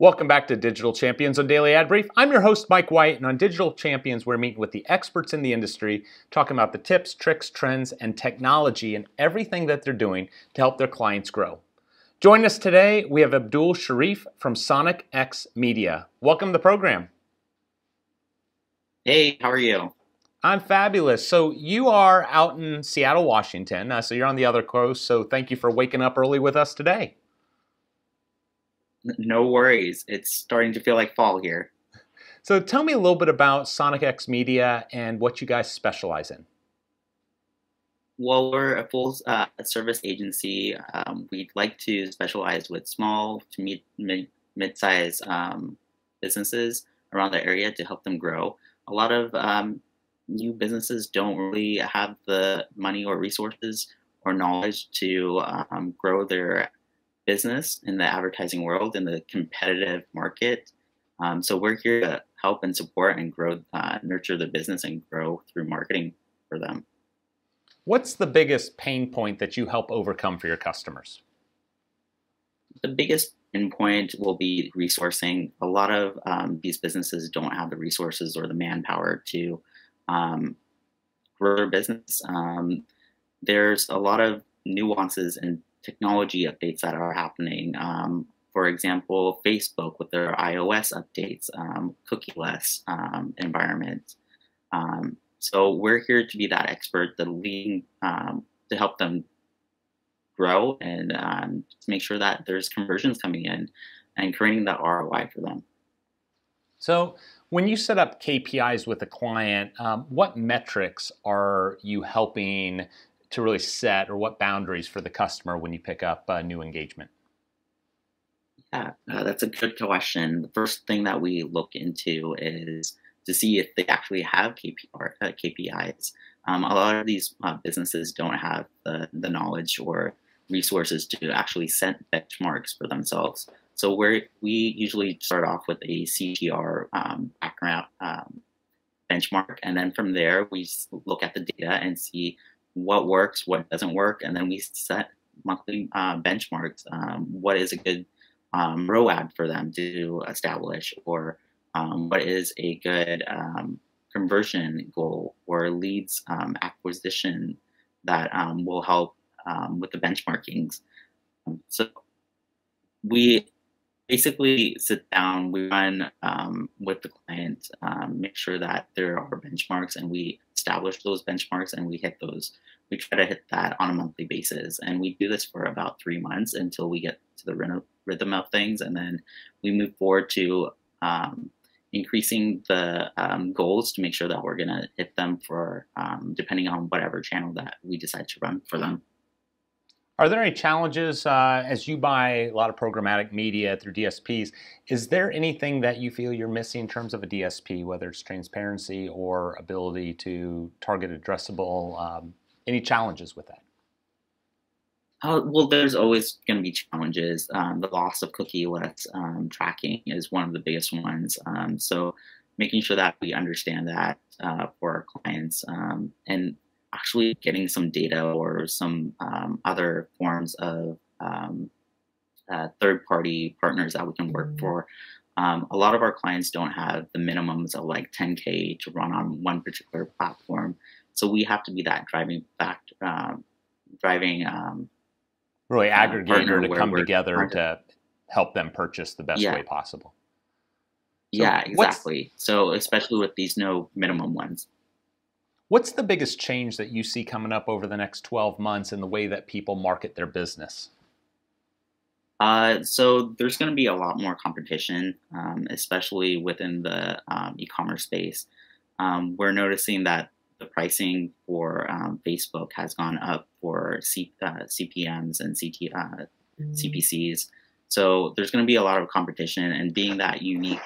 Welcome back to Digital Champions on Daily Ad Brief. I'm your host, Mike White, and on Digital Champions, we're meeting with the experts in the industry, talking about the tips, tricks, trends, and technology and everything that they're doing to help their clients grow. Joining us today, we have Abdul Sharif from Sonic X Media. Welcome to the program. Hey, how are you? I'm fabulous. So you are out in Seattle, Washington, so you're on the other coast, so thank you for waking up early with us today. No worries. It's starting to feel like fall here. So tell me a little bit about Sonic X Media and what you guys specialize in. Well, we're a full service agency. We'd like to specialize with small to mid-size businesses around the area to help them grow. A lot of new businesses don't really have the money or resources or knowledge to grow their business in the advertising world, in the competitive market. So we're here to help and support and grow, nurture the business and grow through marketing for them. What's the biggest pain point that you help overcome for your customers? The biggest pain point will be resourcing. A lot of these businesses don't have the resources or the manpower to grow their business. There's a lot of nuances and technology updates that are happening. For example, Facebook with their iOS updates, cookie-less environment. So we're here to be that expert, the leading, to help them grow and to make sure that there's conversions coming in and creating that ROI for them. So when you set up KPIs with a client, what metrics are you helping to really set, or what boundaries for the customer when you pick up a new engagement? Yeah, that's a good question. The first thing that we look into is to see if they actually have KPIs. A lot of these businesses don't have the knowledge or resources to actually set benchmarks for themselves. So we usually start off with a CTR background benchmark, and then from there we look at the data and see what works, what doesn't work, and then we set monthly benchmarks. What is a good ROAD for them to establish, or what is a good conversion goal or leads acquisition that will help with the benchmarkings. So we basically sit down, we run with the client, make sure that there are benchmarks and we establish those benchmarks and we hit those. We try to hit that on a monthly basis. And we do this for about 3 months until we get to the rhythm of things. And then we move forward to increasing the goals to make sure that we're going to hit them for depending on whatever channel that we decide to run for them. Are there any challenges as you buy a lot of programmatic media through DSPs? Is there anything that you feel you're missing in terms of a DSP, whether it's transparency or ability to target addressable? Any challenges with that? Well, there's always going to be challenges. The loss of cookie-less tracking is one of the biggest ones. So making sure that we understand that for our clients and actually getting some data or some other forms of third-party partners that we can work for. A lot of our clients don't have the minimums of like 10K to run on one particular platform. So we have to be that driving really aggregator to come together to help them purchase the best way possible. So yeah, exactly. So especially with these no minimum ones. What's the biggest change that you see coming up over the next 12 months in the way that people market their business? So there's going to be a lot more competition, especially within the e-commerce space. We're noticing that the pricing for Facebook has gone up for CPMs and CPCs. So there's going to be a lot of competition, and being that unique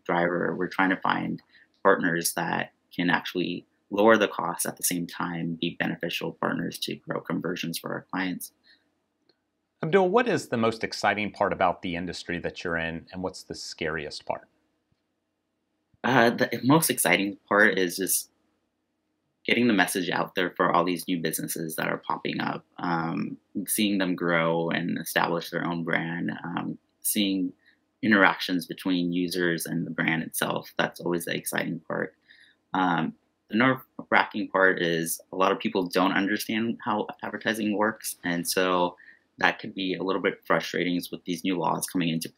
driver, we're trying to find partners that can actually lower the costs at the same time, be beneficial partners to grow conversions for our clients. Abdul, what is the most exciting part about the industry that you're in, and what's the scariest part? The most exciting part is just getting the message out there for all these new businesses that are popping up, seeing them grow and establish their own brand, seeing interactions between users and the brand itself. That's always the exciting part. The nerve-wracking part is a lot of people don't understand how advertising works, and so that could be a little bit frustrating with these new laws coming into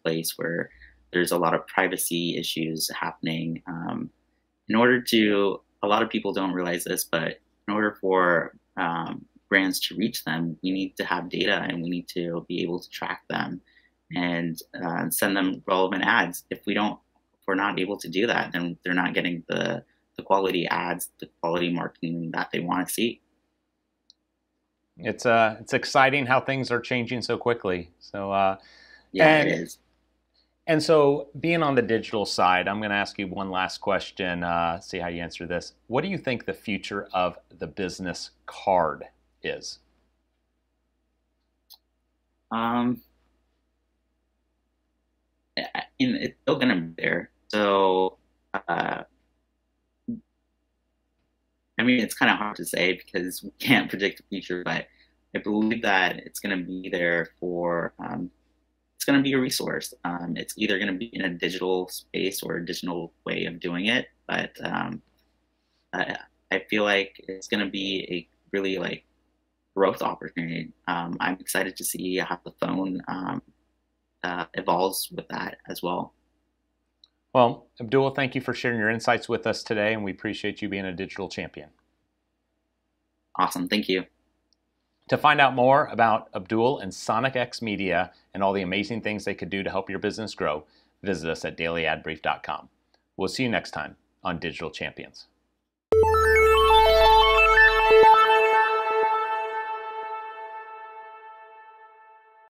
place where there's a lot of privacy issues happening. A lot of people don't realize this, but in order for brands to reach them, we need to have data and we need to be able to track them and send them relevant ads. If we're not able to do that, then they're not getting the quality ads, the quality marketing that they want to see. It's exciting how things are changing so quickly. So yeah, it is. And so, being on the digital side, I'm going to ask you one last question. See how you answer this. What do you think the future of the business card is? It's still going to be there. So, it's kind of hard to say because we can't predict the future, but I believe that it's going to be there for, it's going to be a resource. It's either going to be in a digital space or a digital way of doing it, but I feel like it's going to be a really growth opportunity. I'm excited to see how the phone evolves with that as well. Well, Abdul, thank you for sharing your insights with us today, and we appreciate you being a digital champion. Awesome. Thank you. To find out more about Abdul and Sonic X Media and all the amazing things they could do to help your business grow, visit us at dailyadbrief.com. We'll see you next time on Digital Champions.